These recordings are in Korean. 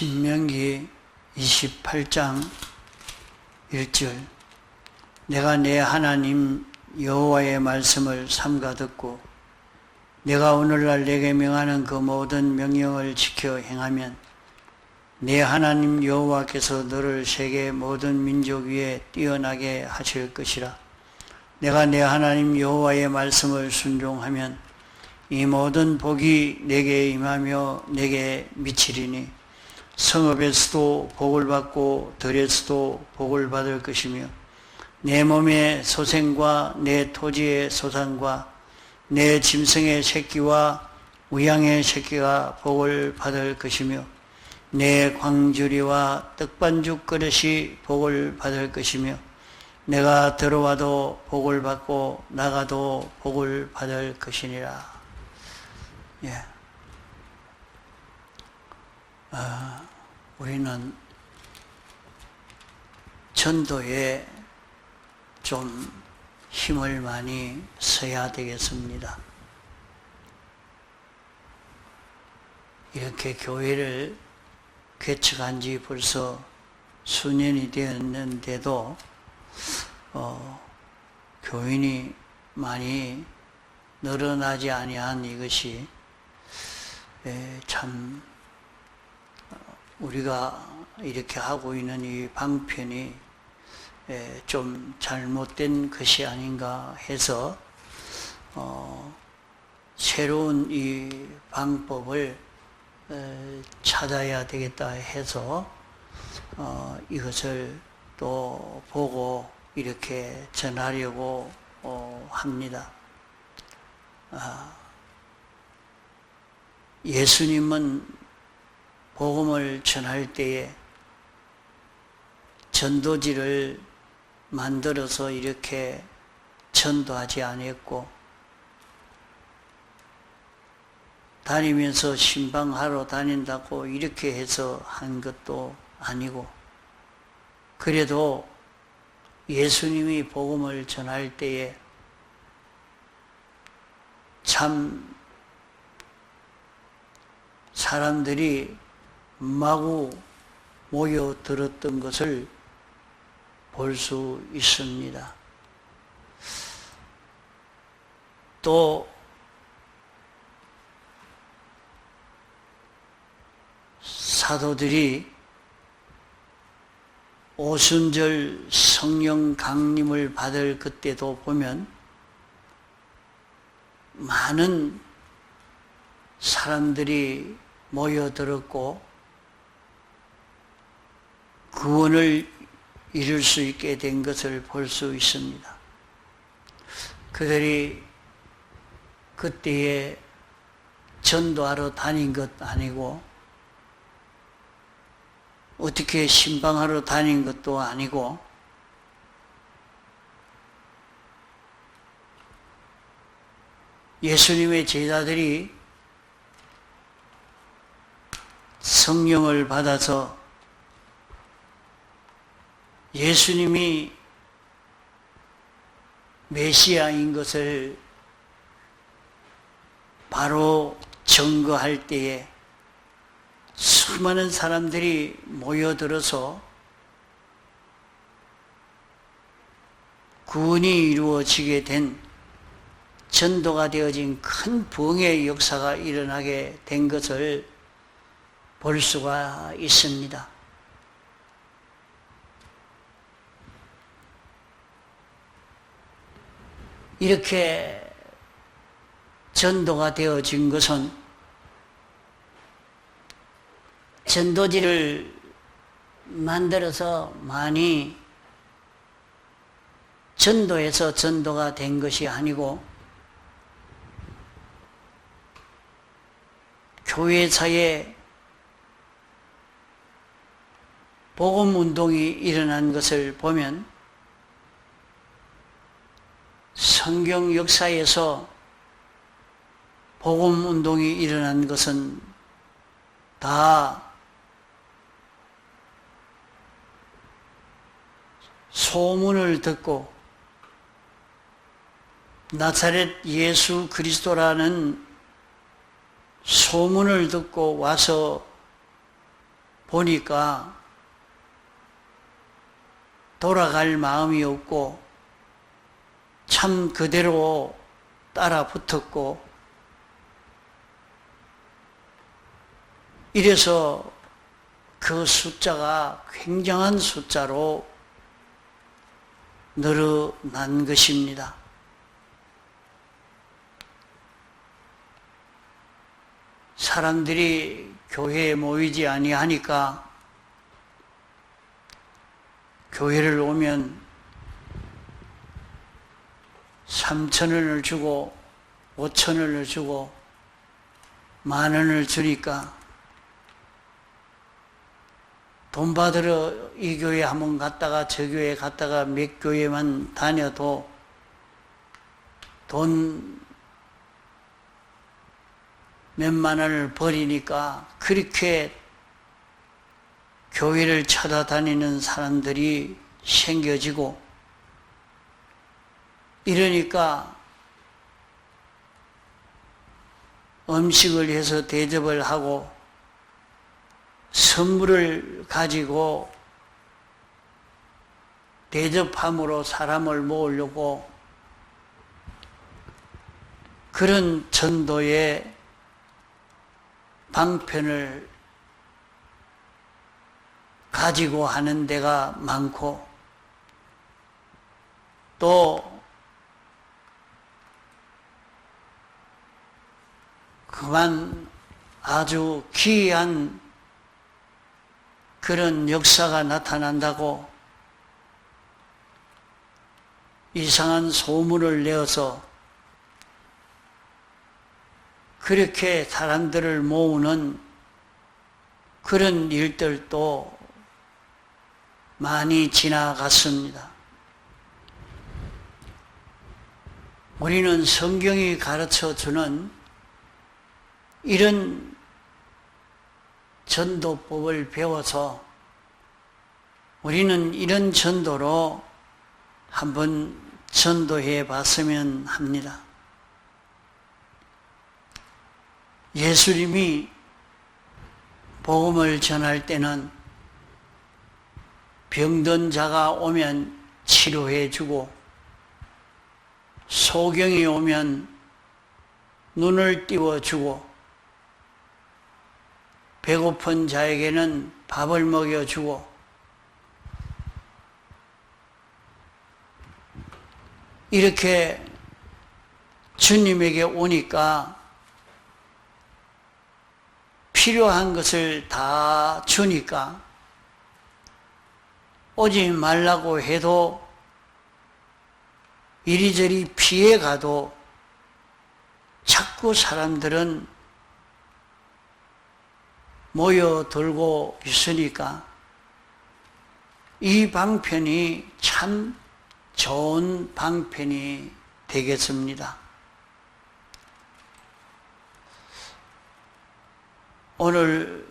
신명기 28장 1절 내가 내 하나님 여호와의 말씀을 삼가 듣고 내가 오늘날 내게 명하는 그 모든 명령을 지켜 행하면 내 하나님 여호와께서 너를 세계 모든 민족 위에 뛰어나게 하실 것이라. 내가 내 하나님 여호와의 말씀을 순종하면 이 모든 복이 내게 임하며 내게 미치리니 성읍에서도 복을 받고 들에서도 복을 받을 것이며 내 몸의 소생과 내 토지의 소산과 내 짐승의 새끼와 우양의 새끼가 복을 받을 것이며 내 광주리와 떡반죽 그릇이 복을 받을 것이며 내가 들어와도 복을 받고 나가도 복을 받을 것이니라. 우리는 전도에 좀 힘을 많이 써야 되겠습니다. 이렇게 교회를 개척한 지 벌써 수년이 되었는데도 교인이 많이 늘어나지 아니한 이것이 참 우리가 이렇게 하고 있는 이 방편이 좀 잘못된 것이 아닌가 해서 새로운 이 방법을 찾아야 되겠다 해서 이것을 또 보고 이렇게 전하려고 합니다. 예수님은 복음을 전할 때에 전도지를 만들어서 이렇게 전도하지 아니했고 다니면서 신방하러 다닌다고 이렇게 해서 한 것도 아니고 그래도 예수님이 복음을 전할 때에 참 사람들이 마구 모여들었던 것을 볼 수 있습니다. 또 사도들이 오순절 성령 강림을 받을 그때도 보면 많은 사람들이 모여들었고 구원을 이룰 수 있게 된 것을 볼 수 있습니다. 그들이 그때에 전도하러 다닌 것 아니고 어떻게 신방하러 다닌 것도 아니고 예수님의 제자들이 성령을 받아서 예수님이 메시아인 것을 바로 증거할 때에 수많은 사람들이 모여들어서 구원이 이루어지게 된 전도가 되어진 큰 부흥의 역사가 일어나게 된 것을 볼 수가 있습니다. 이렇게 전도가 되어진 것은 전도지를 만들어서 많이 전도해서 전도가 된 것이 아니고 교회사에 복음운동이 일어난 것을 보면 성경 역사에서 복음운동이 일어난 것은 다 소문을 듣고 나사렛 예수 그리스도라는 소문을 듣고 와서 보니까 돌아갈 마음이 없고 참 그대로 따라 붙었고, 이래서 그 숫자가 굉장한 숫자로 늘어난 것입니다. 사람들이 교회에 모이지 아니하니까 교회를 오면 3,000원을 주고 5,000원을 주고 10,000원을 주니까 돈 받으러 이 교회 한번 갔다가 저 교회 갔다가 몇 교회만 다녀도 돈 몇만 원을 버리니까 그렇게 교회를 찾아다니는 사람들이 생겨지고, 이러니까 음식을 해서 대접을 하고 선물을 가지고 대접함으로 사람을 모으려고 그런 전도의 방편을 가지고 하는 데가 많고, 또 그만 아주 기이한 그런 역사가 나타난다고 이상한 소문을 내어서 그렇게 사람들을 모으는 그런 일들도 많이 지나갔습니다. 우리는 성경이 가르쳐주는 이런 전도법을 배워서 우리는 이런 전도로 한번 전도해 봤으면 합니다. 예수님이 복음을 전할 때는 병든 자가 오면 치료해 주고, 소경이 오면 눈을 띄워주고, 배고픈 자에게는 밥을 먹여주고, 이렇게 주님에게 오니까 필요한 것을 다 주니까 오지 말라고 해도 이리저리 피해가도 자꾸 사람들은 모여들고 있으니까 이 방편이 참 좋은 방편이 되겠습니다. 오늘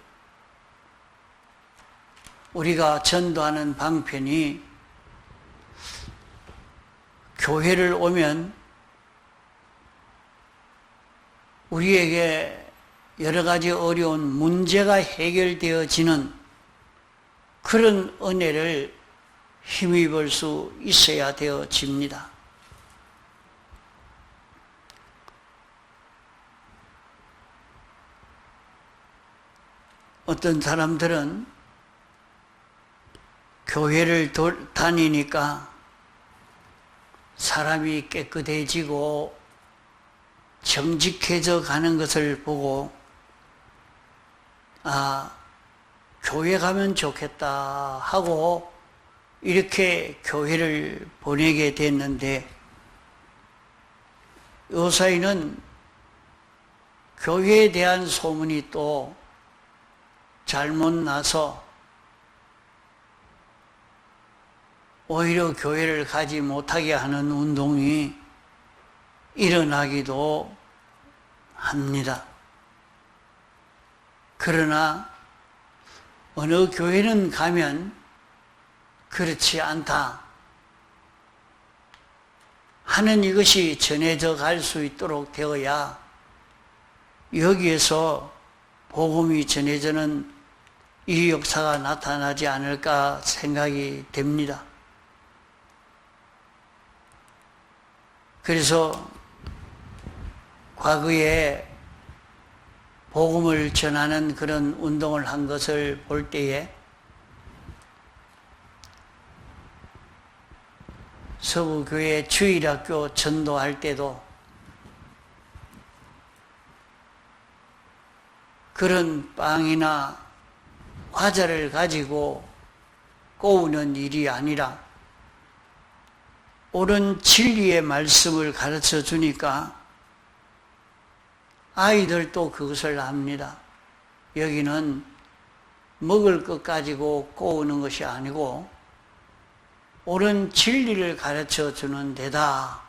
우리가 전도하는 방편이 교회를 오면 우리에게 여러 가지 어려운 문제가 해결되어지는 그런 은혜를 힘입을 수 있어야 되어집니다. 어떤 사람들은 교회를 다니니까 사람이 깨끗해지고 정직해져 가는 것을 보고 교회 가면 좋겠다 하고 이렇게 교회를 보내게 됐는데, 요사이는 교회에 대한 소문이 또 잘못 나서 오히려 교회를 가지 못하게 하는 운동이 일어나기도 합니다. 그러나 어느 교회는 가면 그렇지 않다 하는 이것이 전해져 갈 수 있도록 되어야 여기에서 복음이 전해지는 이 역사가 나타나지 않을까 생각이 됩니다. 그래서 과거에 복음을 전하는 그런 운동을 한 것을 볼 때에 서구교회 주일학교 전도할 때도 그런 빵이나 과자를 가지고 꼬우는 일이 아니라 옳은 진리의 말씀을 가르쳐 주니까 아이들도 그것을 압니다. 여기는 먹을 것 가지고 꼬우는 것이 아니고 옳은 진리를 가르쳐 주는 데다.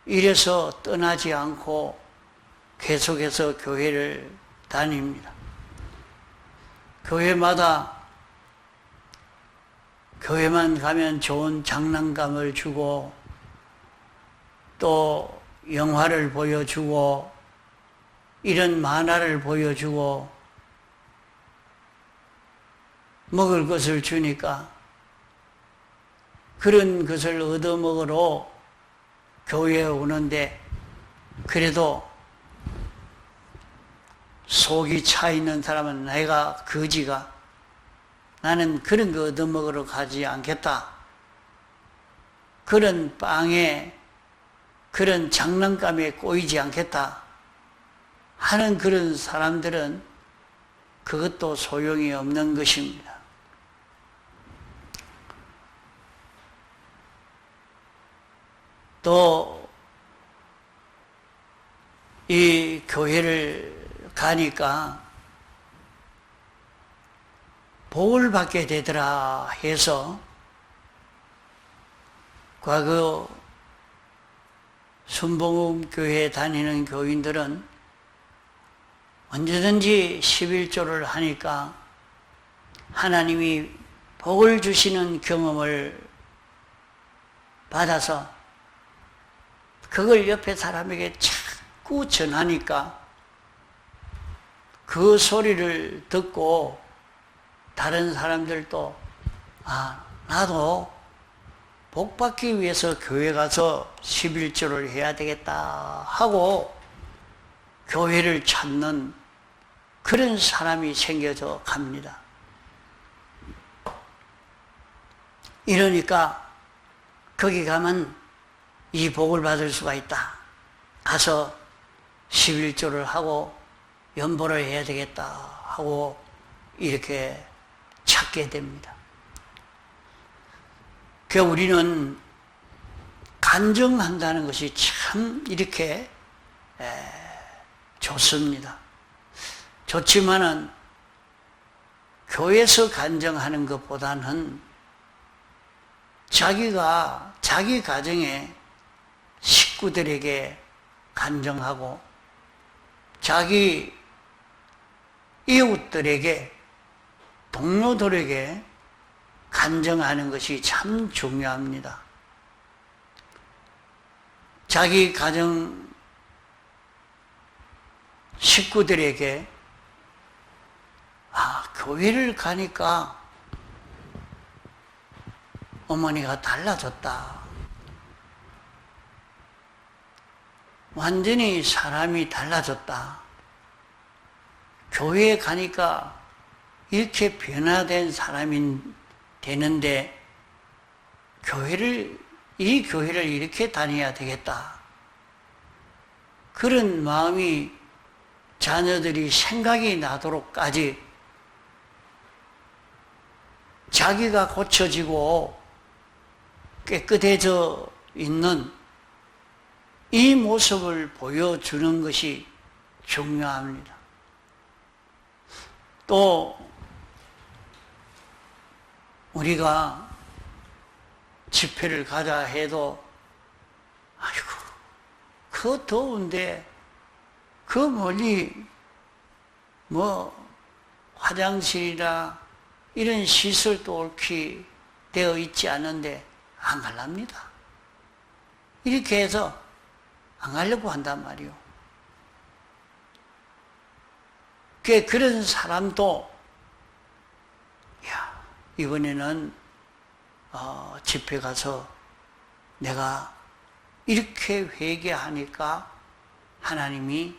이래서 떠나지 않고 계속해서 교회를 다닙니다. 교회만 가면 좋은 장난감을 주고 또 영화를 보여주고 이런 만화를 보여주고 먹을 것을 주니까 그런 것을 얻어먹으러 교회에 오는데 그래도 속이 차 있는 사람은 내가 거지가 나는 그런 거 얻어먹으러 가지 않겠다. 그런 빵에 그런 장난감에 꼬이지 않겠다 하는 그런 사람들은 그것도 소용이 없는 것입니다. 또 이 교회를 가니까 복을 받게 되더라 해서 과거 순복음교회 다니는 교인들은 언제든지 11조를 하니까 하나님이 복을 주시는 경험을 받아서 그걸 옆에 사람에게 자꾸 전하니까 그 소리를 듣고 다른 사람들도 나도 복 받기 위해서 교회 가서 11조를 해야 되겠다 하고 교회를 찾는 그런 사람이 생겨져 갑니다. 이러니까 거기 가면 이 복을 받을 수가 있다. 가서 11조를 하고 연보를 해야 되겠다 하고 이렇게 찾게 됩니다. 그러니까 우리는 간증한다는 것이 참 이렇게 좋습니다. 좋지만은 교회에서 간증하는 것보다는 자기가 자기 가정에 식구들에게 간증하고 자기 이웃들에게 동료들에게 간증하는 것이 참 중요합니다. 자기 가정 식구들에게 교회를 가니까 어머니가 달라졌다. 완전히 사람이 달라졌다. 교회에 가니까 이렇게 변화된 사람이 되는데 이 교회를 이렇게 다녀야 되겠다. 그런 마음이 자녀들이 생각이 나도록까지 자기가 고쳐지고 깨끗해져 있는 이 모습을 보여주는 것이 중요합니다. 또 우리가 집회를 가자 해도 아이고 그 더운데 그 멀리 화장실이나 이런 시설도 옳게 되어 있지 않은데 안 갈랍니다. 이렇게 해서 안 가려고 한단 말이요. 그런 사람도 이번에는 집회 가서 내가 이렇게 회개하니까 하나님이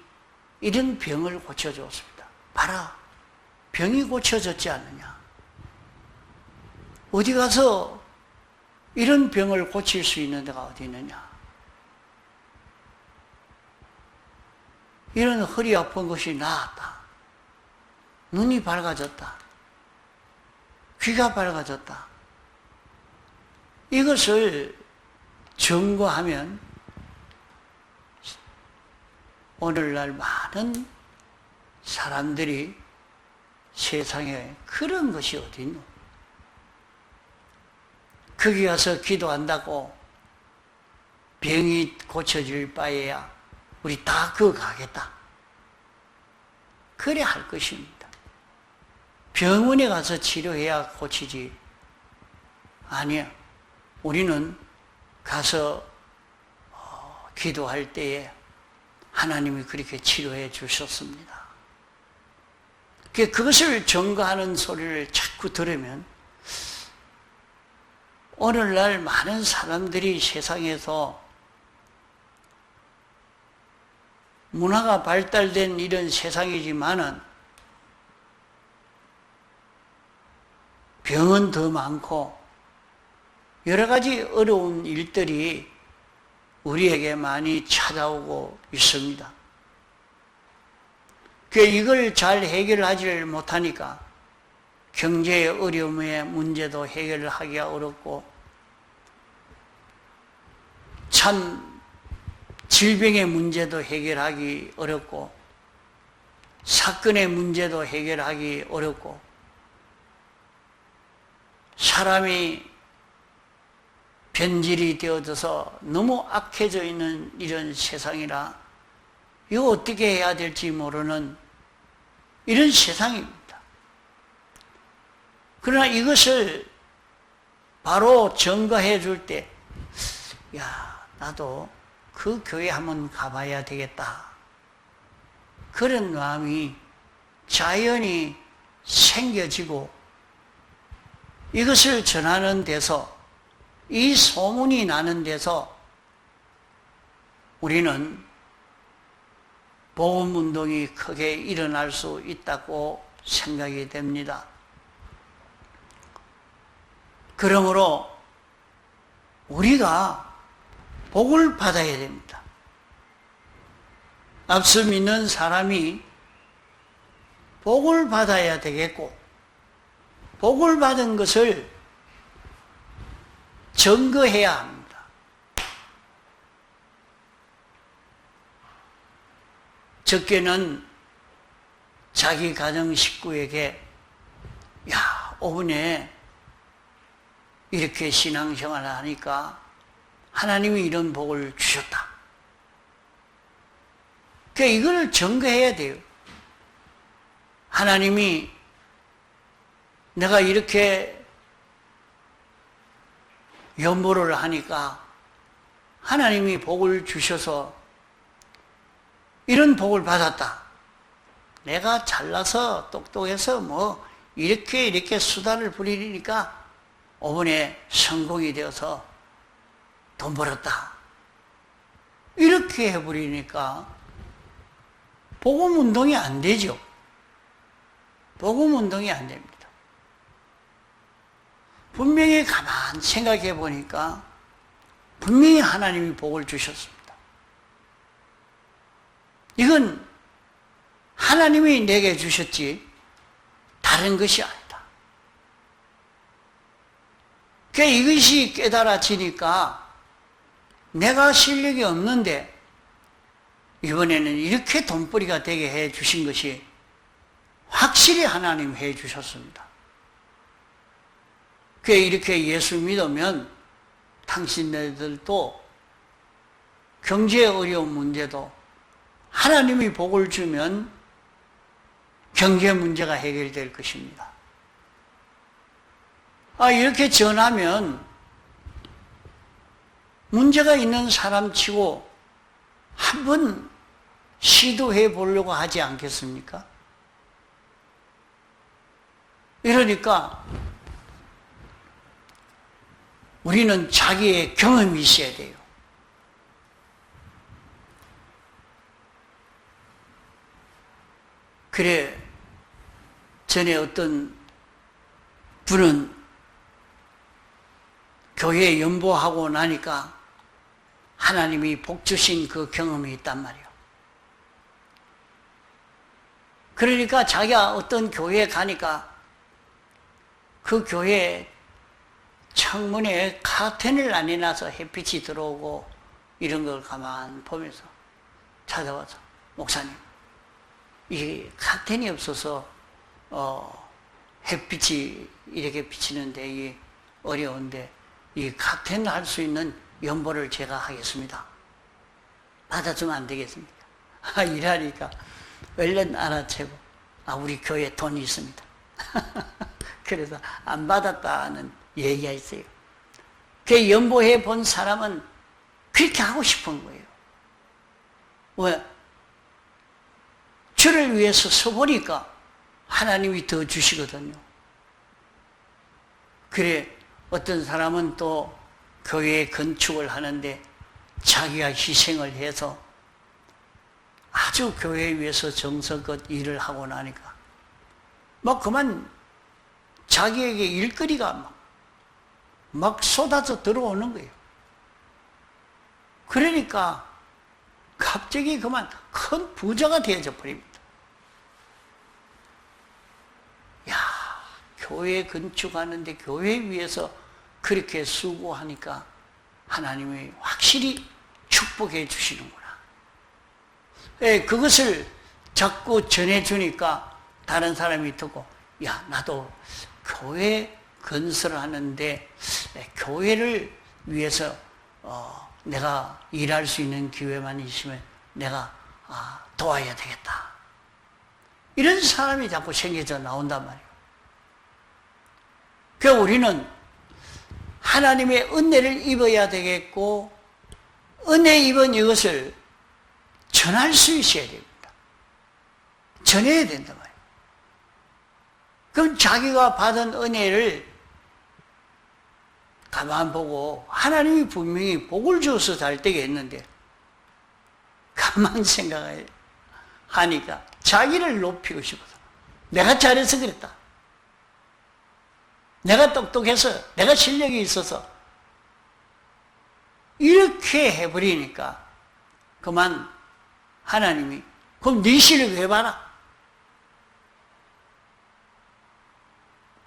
이런 병을 고쳐주었습니다. 봐라, 병이 고쳐졌지 않느냐. 어디 가서 이런 병을 고칠 수 있는 데가 어디 있느냐. 이런 허리 아픈 것이 나았다. 눈이 밝아졌다. 귀가 밝아졌다. 이것을 점거하면 오늘날 많은 사람들이 세상에 그런 것이 어디 있노? 거기 가서 기도한다고 병이 고쳐질 바에야 우리 다 그거 가겠다. 그래 할 것입니다. 병원에 가서 치료해야 고치지. 아니야. 우리는 가서 기도할 때에 하나님이 그렇게 치료해 주셨습니다. 그것을 증거하는 소리를 자꾸 들으면 오늘날 많은 사람들이 세상에서 문화가 발달된 이런 세상이지만은 병은 더 많고 여러 가지 어려운 일들이 우리에게 많이 찾아오고 있습니다. 이걸 잘 해결하지 못하니까 경제의 어려움의 문제도 해결하기가 어렵고 참 질병의 문제도 해결하기 어렵고 사건의 문제도 해결하기 어렵고 사람이 변질이 되어져서 너무 악해져 있는 이런 세상이라 이거 어떻게 해야 될지 모르는 이런 세상입니다. 그러나 이것을 바로 증거해 줄 때, 야, 나도 그 교회 한번 가봐야 되겠다. 그런 마음이 자연히 생겨지고 이것을 전하는 데서 이 소문이 나는 데서 우리는 복음운동이 크게 일어날 수 있다고 생각이 됩니다. 그러므로 우리가 복을 받아야 됩니다. 앞서 믿는 사람이 복을 받아야 되겠고 복을 받은 것을 증거해야 합니다. 적게는 자기 가정 식구에게 야, 오분에 이렇게 신앙생활을 하니까 하나님이 이런 복을 주셨다. 그러니까 이걸 증거해야 돼요. 하나님이 내가 이렇게 연보를 하니까 하나님이 복을 주셔서 이런 복을 받았다. 내가 잘나서 똑똑해서 뭐 이렇게 수다를 부리니까 이번에 성공이 되어서 돈 벌었다. 이렇게 해버리니까 복음운동이 안 되죠. 복음운동이 안 됩니다. 분명히 가만 생각해 보니까 분명히 하나님이 복을 주셨습니다. 이건 하나님이 내게 주셨지 다른 것이 아니다. 그러니까 이것이 깨달아지니까 내가 실력이 없는데 이번에는 이렇게 돈벌이가 되게 해 주신 것이 확실히 하나님 해 주셨습니다. 이렇게 예수 믿으면 당신네들도 경제에 어려운 문제도 하나님이 복을 주면 경제 문제가 해결될 것입니다. 이렇게 전하면 문제가 있는 사람 치고 한번 시도해 보려고 하지 않겠습니까? 이러니까 우리는 자기의 경험이 있어야 돼요. 그래, 전에 어떤 분은 교회에 연보하고 나니까 하나님이 복 주신 그 경험이 있단 말이에요. 그러니까 자기가 어떤 교회에 가니까 그 교회 창문에 카텐을 안 해놔서 햇빛이 들어오고 이런 걸 가만 보면서 찾아와서, 목사님, 이 카텐이 없어서 햇빛이 이렇게 비치는데 이게 어려운데 이 카텐 할 수 있는 연보를 제가 하겠습니다. 받아주면 안 되겠습니까? 이러니까 얼른 알아채고, 우리 교회에 돈이 있습니다. 그래서 안 받았다는 얘기가 있어요. 그 연보해 본 사람은 그렇게 하고 싶은 거예요. 왜? 주를 위해서 서보니까 하나님이 더 주시거든요. 그래, 어떤 사람은 또 교회 건축을 하는데 자기가 희생을 해서 아주 교회 위해서 정성껏 일을 하고 나니까 그만 자기에게 일거리가 막 쏟아져 들어오는 거예요. 그러니까 갑자기 그만 큰 부자가 되어져 버립니다. 야, 교회 건축하는데 교회 위해서 그렇게 수고하니까 하나님이 확실히 축복해 주시는구나. 그것을 자꾸 전해주니까 다른 사람이 듣고, 야, 나도 교회 건설하는데 교회를 위해서 내가 일할 수 있는 기회만 있으면 내가 도와야 되겠다. 이런 사람이 자꾸 생겨져 나온단 말이에요. 그러니까 우리는 하나님의 은혜를 입어야 되겠고, 은혜 입은 이것을 전할 수 있어야 됩니다. 전해야 된단 말이에요. 그럼 자기가 받은 은혜를 가만 보고 하나님이 분명히 복을 주어서 잘 되게 했는데 가만 생각하니까 자기를 높이고 싶어서 내가 잘해서 그랬다. 내가 똑똑해서, 내가 실력이 있어서 이렇게 해버리니까 그만 하나님이, 그럼 네 실력 해봐라.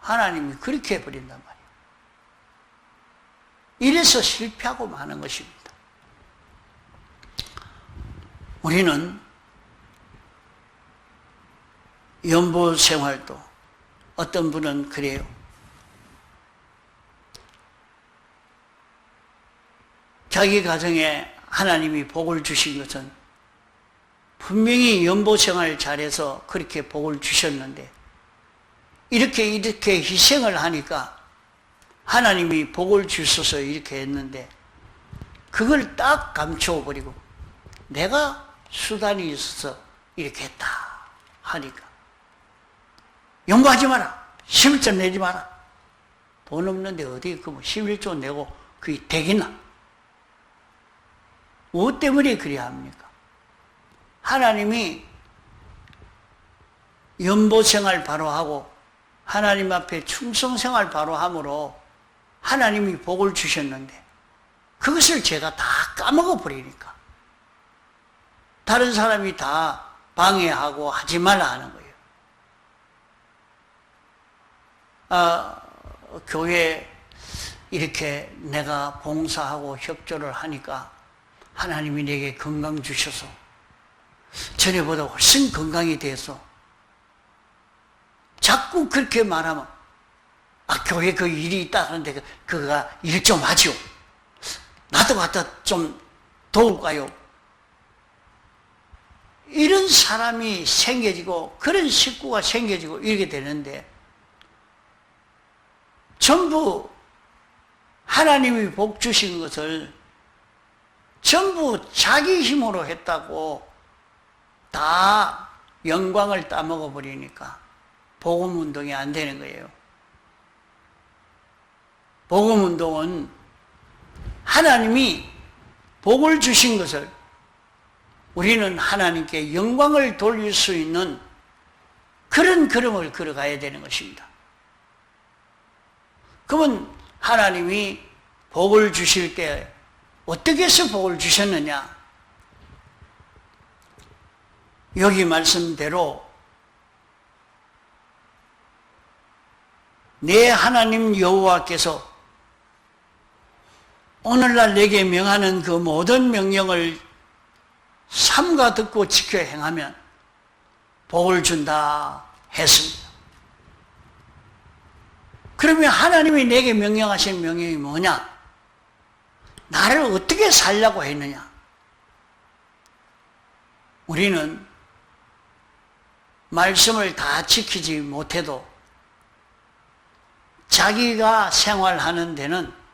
하나님이 그렇게 해버린단 말이에요. 이래서 실패하고 마는 것입니다. 우리는 연보 생활도 어떤 분은 그래요. 자기 가정에 하나님이 복을 주신 것은 분명히 연보 생활을 잘해서 그렇게 복을 주셨는데 이렇게 희생을 하니까 하나님이 복을 주셔서 이렇게 했는데 그걸 딱 감춰버리고 내가 수단이 있어서 이렇게 했다 하니까 연보하지 마라. 11조 내지 마라. 돈 없는데 어디 11조 내고 그게 되겠나? 무엇 때문에 그래야 합니까? 하나님이 연보생활 바로 하고 하나님 앞에 충성생활 바로 함으로 하나님이 복을 주셨는데 그것을 제가 다 까먹어 버리니까 다른 사람이 다 방해하고 하지 말라 하는 거예요. 교회 이렇게 내가 봉사하고 협조를 하니까 하나님이 내게 건강 주셔서 전에보다 훨씬 건강이 돼서 자꾸 그렇게 말하면 교회 그 일이 있다 하는데 그가 일 좀 하지요. 나도 갖다 좀 도울까요? 이런 사람이 생겨지고 그런 식구가 생겨지고 이렇게 되는데 전부 하나님이 복 주신 것을 전부 자기 힘으로 했다고 다 영광을 따먹어 버리니까 복음운동이 안 되는 거예요. 복음운동은 하나님이 복을 주신 것을 우리는 하나님께 영광을 돌릴 수 있는 그런 걸음을 걸어가야 되는 것입니다. 그러면 하나님이 복을 주실 때 어떻게 해서 복을 주셨느냐? 여기 말씀대로 내 하나님 여호와께서 오늘날 내게 명하는 그 모든 명령을 삼가 듣고 지켜 행하면 복을 준다 했습니다. 그러면 하나님이 내게 명령하신 명령이 뭐냐? 나를 어떻게 살려고 했느냐? 우리는 말씀을 다 지키지 못해도 자기가 생활하는 데는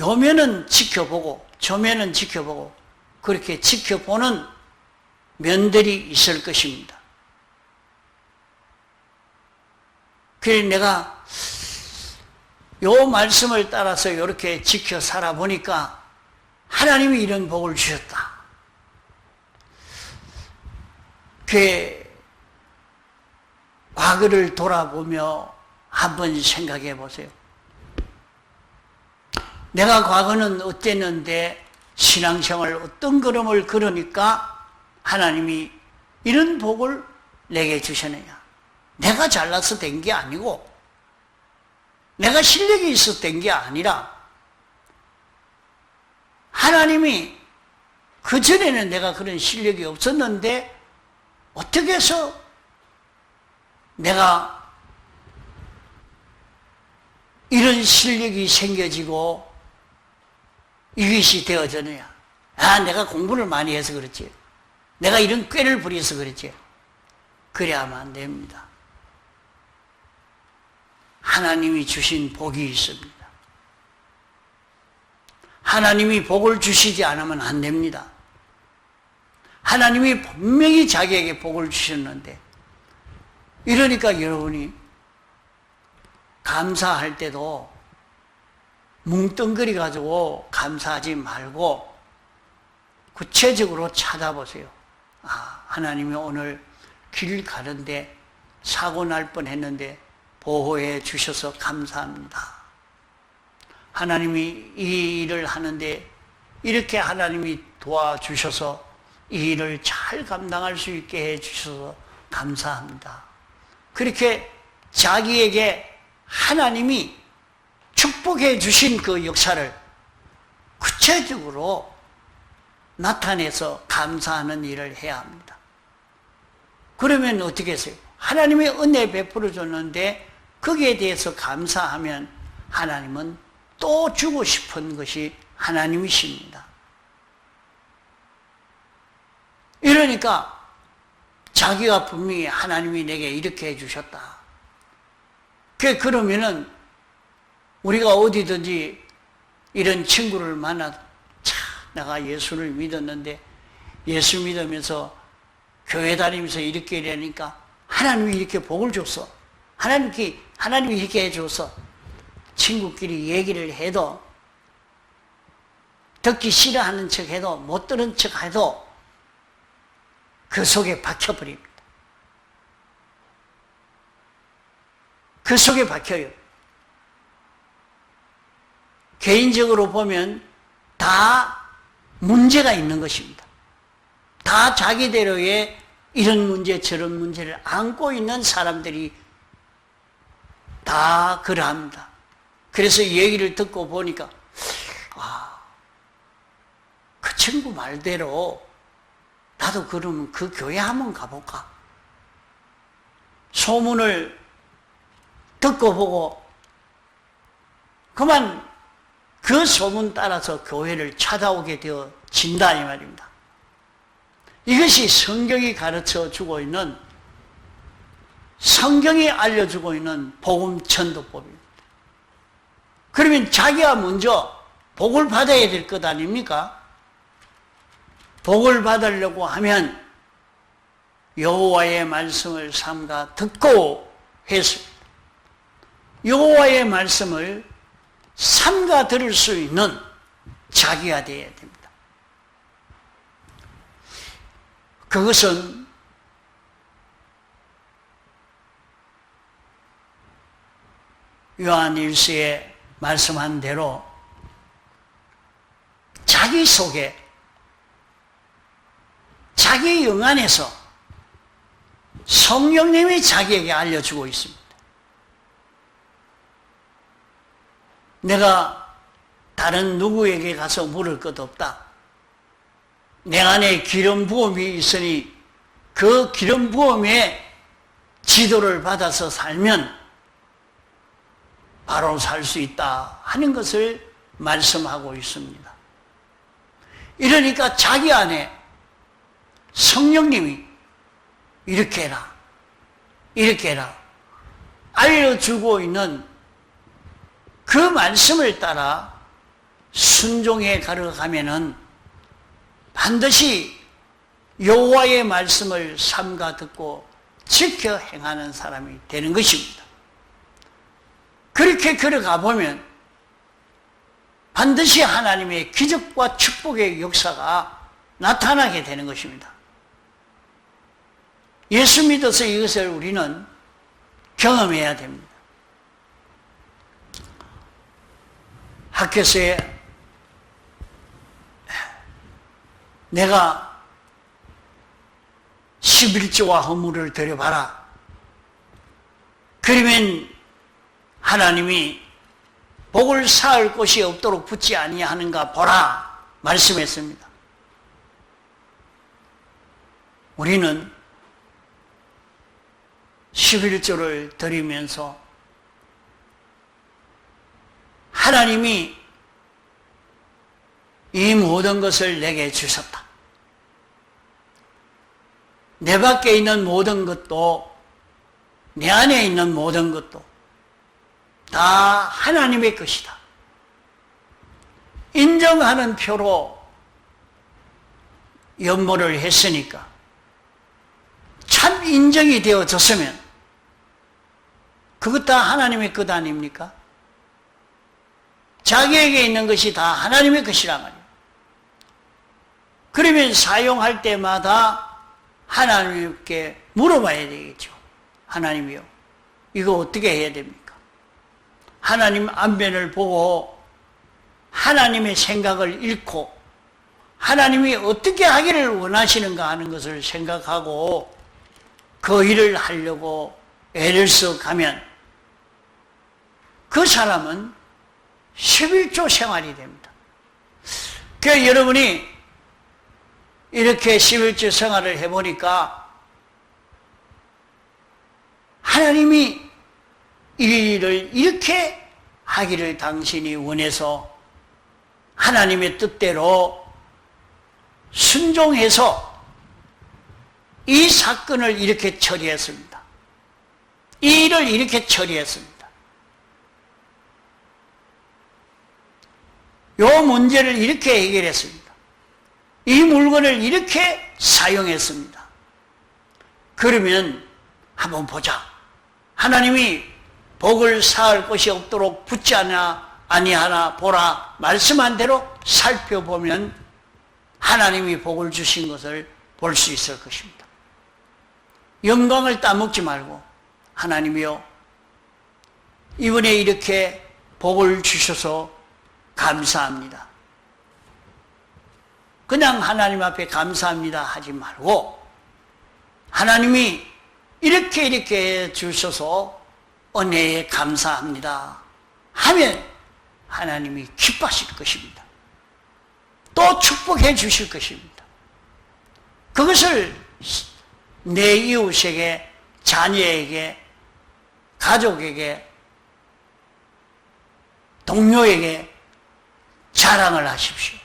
요면은 지켜보고 저면은 지켜보고 그렇게 지켜보는 면들이 있을 것입니다. 그래서 내가 요 말씀을 따라서 이렇게 지켜 살아보니까 하나님이 이런 복을 주셨다. 그 과거를 돌아보며 한번 생각해 보세요. 내가 과거는 어땠는데 신앙생활 어떤 걸음을 걸으니까 하나님이 이런 복을 내게 주셨느냐. 내가 잘나서 된 게 아니고 내가 실력이 있어서 된 게 아니라 하나님이 그전에는 내가 그런 실력이 없었는데 어떻게 해서 내가 이런 실력이 생겨지고 이것이 되어졌느냐. 아, 내가 공부를 많이 해서 그렇지. 내가 이런 꾀를 부려서 그렇지. 그래야만 안 됩니다. 하나님이 주신 복이 있습니다. 하나님이 복을 주시지 않으면 안 됩니다. 하나님이 분명히 자기에게 복을 주셨는데 이러니까 여러분이 감사할 때도 뭉뚱그리 가지고 감사하지 말고 구체적으로 찾아보세요. 아, 하나님이 오늘 길 가는데 사고 날 뻔했는데 보호해 주셔서 감사합니다. 하나님이 이 일을 하는데 이렇게 하나님이 도와주셔서 이 일을 잘 감당할 수 있게 해 주셔서 감사합니다. 그렇게 자기에게 하나님이 축복해 주신 그 역사를 구체적으로 나타내서 감사하는 일을 해야 합니다. 그러면 어떻게 했어요? 하나님이 은혜 베풀어 줬는데 거기에 대해서 감사하면 하나님은 또 주고 싶은 것이 하나님이십니다. 이러니까 자기가 분명히 하나님이 내게 이렇게 해주셨다. 그러면은 우리가 어디든지 이런 친구를 만나도 내가 예수를 믿었는데 예수 믿으면서 교회 다니면서 이렇게 이러니까 하나님이 이렇게 복을 줬어. 하나님이 이렇게 해줘서 친구끼리 얘기를 해도 듣기 싫어하는 척 해도 못 들은 척 해도 그 속에 박혀버립니다. 그 속에 박혀요. 개인적으로 보면 다 문제가 있는 것입니다. 다 자기대로의 이런 문제 저런 문제를 안고 있는 사람들이 다 그러합니다. 그래서 얘기를 듣고 보니까 그 친구 말대로 나도 그러면 그 교회 한번 가볼까? 소문을 듣고 보고 그만 그 소문 따라서 교회를 찾아오게 되어진다 이 말입니다. 이것이 성경이 가르쳐 주고 있는 성경이 알려주고 있는 복음 전도법입니다. 그러면 자기가 먼저 복을 받아야 될 것 아닙니까? 복을 받으려고 하면 여호와의 말씀을 삼가 듣고 했습니다. 여호와의 말씀을 삼가 들을 수 있는 자기가 되어야 됩니다. 그것은 요한일서에 말씀한 대로 자기 속에, 자기 영 안에서 성령님이 자기에게 알려주고 있습니다. 내가 다른 누구에게 가서 물을 것 없다. 내 안에 기름 부음이 있으니 그 기름 부음에 지도를 받아서 살면 바로 살 수 있다 하는 것을 말씀하고 있습니다. 이러니까 자기 안에 성령님이 이렇게 해라, 이렇게 해라 알려주고 있는 그 말씀을 따라 순종해 가려가면은 반드시 여호와의 말씀을 삼가 듣고 지켜 행하는 사람이 되는 것입니다. 그렇게 걸어가 보면 반드시 하나님의 기적과 축복의 역사가 나타나게 되는 것입니다. 예수 믿어서 이것을 우리는 경험해야 됩니다. 학교에서 내가 11조와 허물을 드려봐라. 그러면 하나님이 복을 쌓을 곳이 없도록 붙지 아니하는가 보라 말씀했습니다. 우리는 11조를 드리면서 하나님이 이 모든 것을 내게 주셨다. 내 밖에 있는 모든 것도, 내 안에 있는 모든 것도 다 하나님의 것이다. 인정하는 표로 연모를 했으니까 참 인정이 되어졌으면 그것 다 하나님의 것 아닙니까? 자기에게 있는 것이 다 하나님의 것이란 말이에요. 그러면 사용할 때마다 하나님께 물어봐야 되겠죠. 하나님이요, 이거 어떻게 해야 됩니까? 하나님 안면을 보고 하나님의 생각을 읽고 하나님이 어떻게 하기를 원하시는가 하는 것을 생각하고 그 일을 하려고 애를 써 가면 그 사람은 11조 생활이 됩니다. 그러니까 여러분이 이렇게 11조 생활을 해보니까 하나님이 이 일을 이렇게 하기를 당신이 원해서 하나님의 뜻대로 순종해서 이 사건을 이렇게 처리했습니다. 이 일을 이렇게 처리했습니다. 요 문제를 이렇게 해결했습니다. 이 물건을 이렇게 사용했습니다. 그러면 한번 보자. 하나님이 복을 쌓을 것이 없도록 붙지 아니하나 보라 말씀한 대로 살펴보면 하나님이 복을 주신 것을 볼 수 있을 것입니다. 영광을 따먹지 말고 하나님이요, 이번에 이렇게 복을 주셔서 감사합니다. 그냥 하나님 앞에 감사합니다 하지 말고 하나님이 이렇게 주셔서 은혜에 감사합니다 하면 하나님이 기뻐하실 것입니다. 또 축복해 주실 것입니다. 그것을 내 이웃에게, 자녀에게, 가족에게, 동료에게 자랑을 하십시오.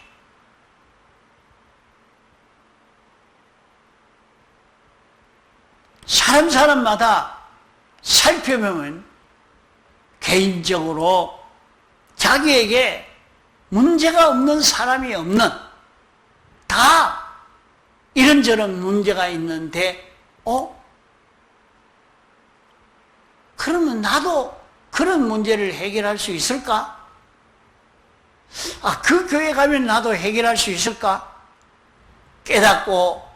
사람마다 살펴보면 개인적으로 자기에게 문제가 없는 사람이 없는, 다 이런저런 문제가 있는데 그러면 나도 그런 문제를 해결할 수 있을까? 그 교회 가면 나도 해결할 수 있을까? 깨닫고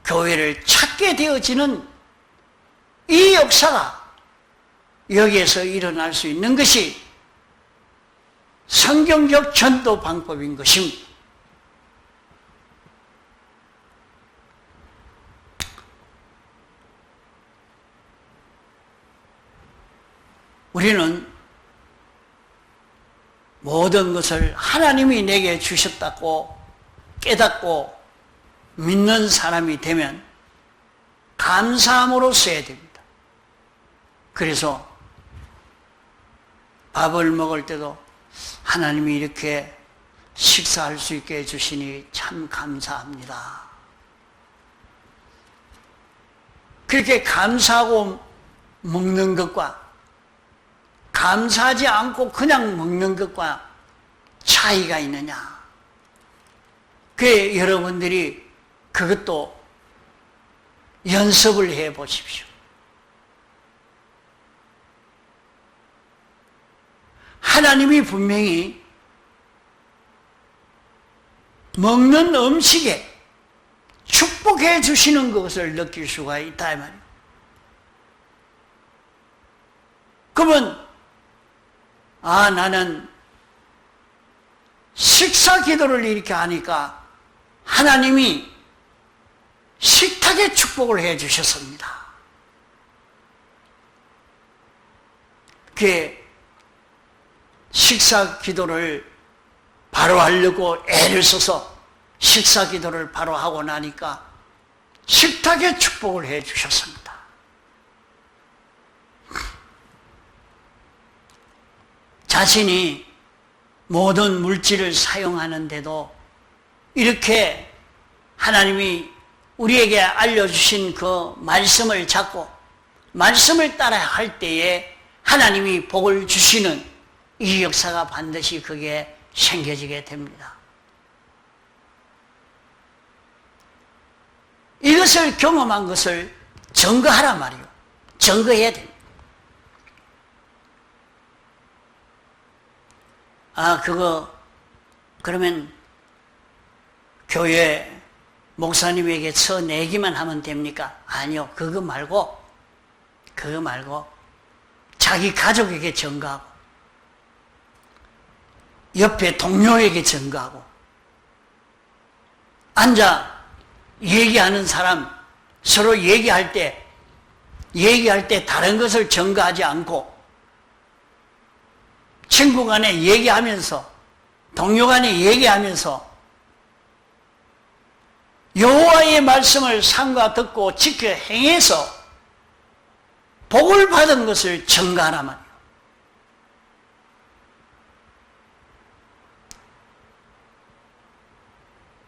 교회를 찾게 되어지는 이 역사가 여기에서 일어날 수 있는 것이 성경적 전도 방법인 것입니다. 우리는 모든 것을 하나님이 내게 주셨다고 깨닫고 믿는 사람이 되면 감사함으로 써야 됩니다. 그래서 밥을 먹을 때도 하나님이 이렇게 식사할 수 있게 해주시니 참 감사합니다. 그렇게 감사하고 먹는 것과 감사하지 않고 그냥 먹는 것과 차이가 있느냐? 그래 여러분들이 그것도 연습을 해 보십시오. 하나님이 분명히 먹는 음식에 축복해 주시는 것을 느낄 수가 있다 이 말이에요. 그러면 나는 식사 기도를 이렇게 하니까 하나님이 식탁에 축복을 해 주셨습니다. 그게 식사 기도를 바로 하려고 애를 써서 식사 기도를 바로 하고 나니까 식탁에 축복을 해 주셨습니다. 자신이 모든 물질을 사용하는데도 이렇게 하나님이 우리에게 알려주신 그 말씀을 잡고 말씀을 따라 할 때에 하나님이 복을 주시는 이 역사가 반드시 그게 생겨지게 됩니다. 이것을 경험한 것을 증거하란 말이요. 증거해야 됩니다. 그러면 교회 목사님에게 써내기만 하면 됩니까? 아니요. 그거 말고 자기 가족에게 증거하고 옆에 동료에게 증거하고 앉아 얘기하는 사람 서로 얘기할 때 다른 것을 증거하지 않고 친구 간에 얘기하면서 동료 간에 얘기하면서 여호와의 말씀을 삼가 듣고 지켜 행해서 복을 받은 것을 증거하란 말이에요.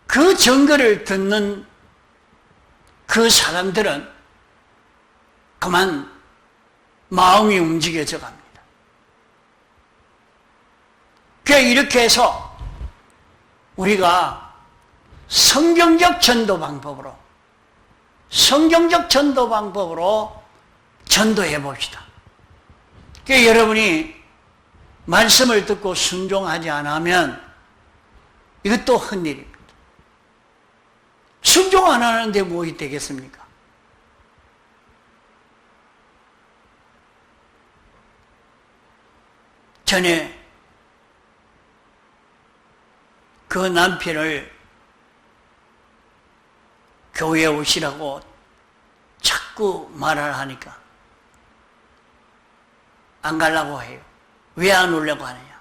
그 증거를 듣는 그 사람들은 그만 마음이 움직여져 갑니다. 이렇게 해서 우리가 성경적 전도 방법으로 전도해 봅시다. 여러분이 말씀을 듣고 순종하지 않으면 이것도 헛일입니다. 순종 안 하는데 뭐이 되겠습니까? 전에 그 남편을 교회에 오시라고 자꾸 말을 하니까 안 가려고 해요. 왜 안 오려고 하느냐?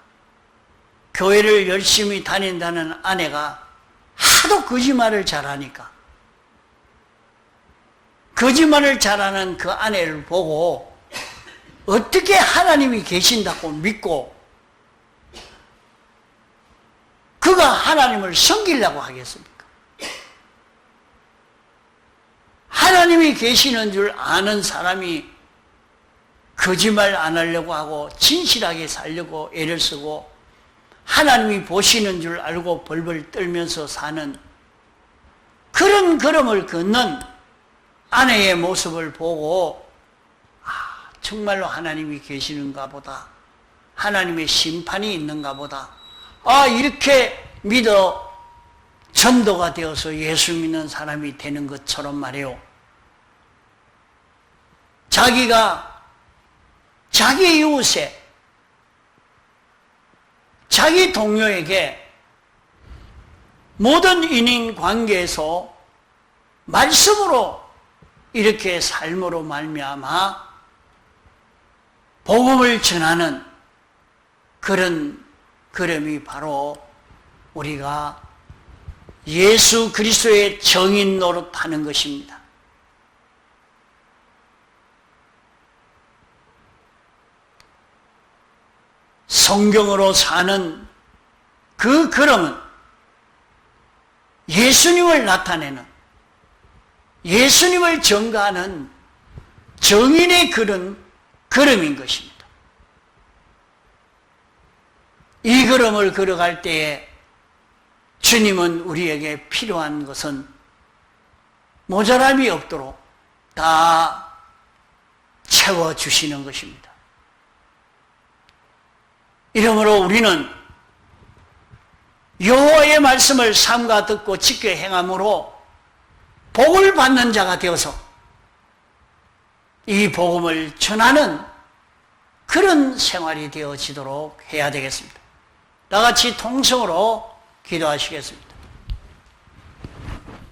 교회를 열심히 다닌다는 아내가 하도 거짓말을 잘하니까 거짓말을 잘하는 그 아내를 보고 어떻게 하나님이 계신다고 믿고 그가 하나님을 섬기려고 하겠습니까? 하나님이 계시는 줄 아는 사람이 거짓말 안 하려고 하고 진실하게 살려고 애를 쓰고 하나님이 보시는 줄 알고 벌벌 떨면서 사는 그런 걸음을 걷는 아내의 모습을 보고 정말로 하나님이 계시는가 보다. 하나님의 심판이 있는가 보다. 이렇게 믿어 전도가 되어서 예수 믿는 사람이 되는 것처럼 말이에요. 자기가 자기 이웃에, 자기 동료에게 모든 인인 관계에서 말씀으로 이렇게 삶으로 말미암아 복음을 전하는 그런 걸음이 바로 우리가 예수 그리스도의 정인 노릇하는 것입니다. 성경으로 사는 그 걸음은 예수님을 나타내는, 예수님을 전가하는 정인의 걸음인 것입니다. 이 걸음을 걸어갈 때에 주님은 우리에게 필요한 것은 모자람이 없도록 다 채워주시는 것입니다. 이러므로 우리는 여호와의 말씀을 삼가 듣고 지켜 행함으로 복을 받는 자가 되어서 이 복음을 전하는 그런 생활이 되어지도록 해야 되겠습니다. 다 같이 통성으로 기도하시겠습니다.